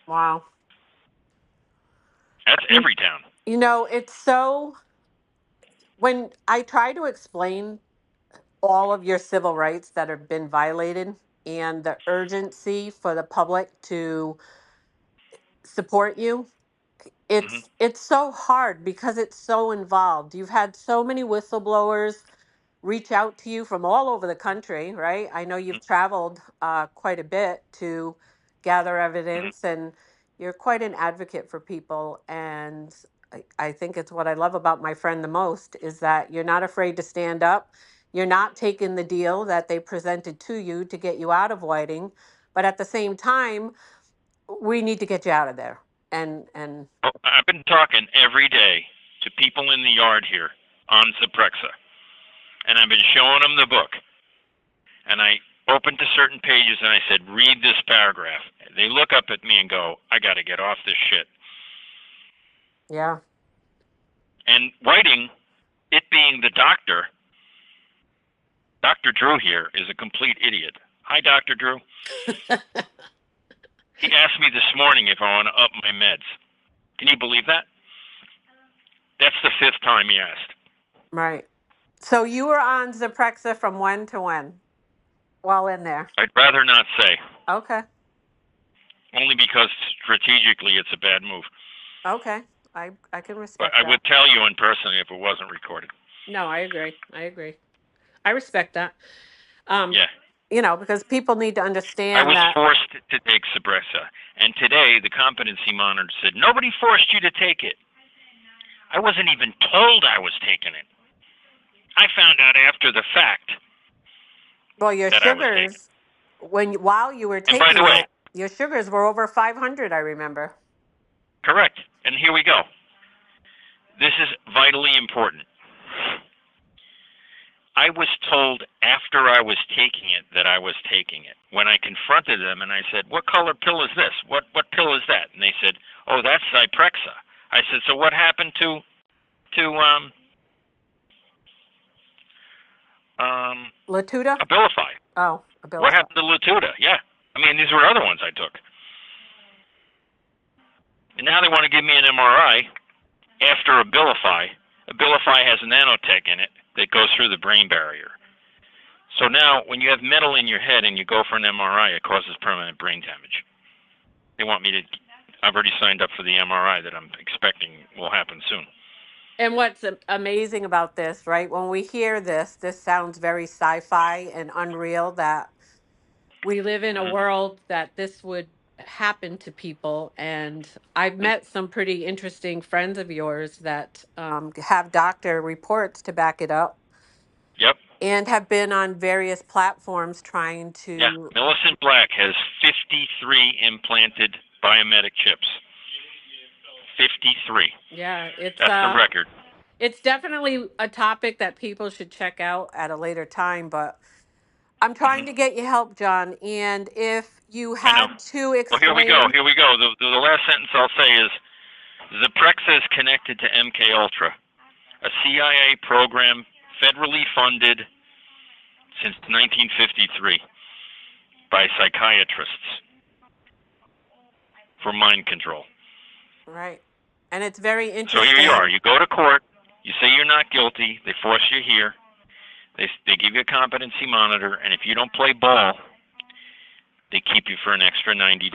Wow. That's You, every town. it's so, when I try to explain all of your civil rights that have been violated and the urgency for the public to support you, Hmm. it's so hard because it's so involved. You've had so many whistleblowers reach out to you from all over the country, right? I know you've traveled quite a bit to gather Hmm. evidence, and you're quite an advocate for people. And I think it's what I love about my friend the most is that you're not afraid to stand up. You're not taking the deal that they presented to you to get you out of Whiting, but at the same time, we need to get you out of there. And Oh, I've been talking every day to people in the yard here on Zyprexa, and I've been showing them the book. And I opened to certain pages and I said, "Read this paragraph." They look up at me and go, "I got to get off this shit." yeah, And Whiting, it being the doctor, Dr. Drew here is a complete idiot. Hi, Dr. Drew. He asked me this morning if I want to up my meds. Can you believe that? That's the fifth time he asked. right. So you were on Zyprexa from when to when while in there? I'd rather not say, Okay. only because strategically it's a bad move. Okay. I can But respect I that. would tell you in person if it wasn't recorded. No, I agree. I agree. I respect that. Um, Yeah. because people need to I understand was that. forced to take Cipressa. And today the competency monitor said, nobody forced you to take it. I wasn't even told I was taking it. I found out after the fact Well, your that I was taking it. sugars while you were And by the taking way, it, your sugars were over 500, I remember. correct. And here we go. This is vitally important. I was told after I was taking it that I was taking it. When I confronted them and I said, "What color pill is this? What pill is that?" And they said, "Oh, that's Zyprexa." I said, "So what happened to um Latuda? Abilify? Oh, What Abilify. happened to Latuda?" Yeah. I mean, these were other ones I took. And now they want to give me an MRI after Abilify. Abilify has a nanotech in it that goes through the brain barrier. So now, when you have metal in your head and you go for an MRI, it causes permanent brain damage. They want me to. I've already signed up for the MRI that I'm expecting will happen soon. And what's amazing about this, right? When we hear this sounds very sci-fi and unreal that we live in a Hmm. world that this would happen to people. And I've met some pretty interesting friends of yours that have doctor reports to back it up Yep. and have been on various platforms trying Yeah. to. Millicent Black has 53 implanted biometric chips. 53. Yeah, That's the record. it's definitely a topic that people should check out at a later time, but I'm trying Hmm. to get you help, John. And if you I know. had to Well, here we go. explain. Here we go. The last sentence I'll say is Zyprexa is connected to MK Ultra, a CIA program federally funded since 1953 by psychiatrists for mind control. Right. And it's very So here you are. interesting. You go to court. You say you're not guilty. They force you here. They give you a competency monitor, and if you don't play ball, they keep you for an extra 90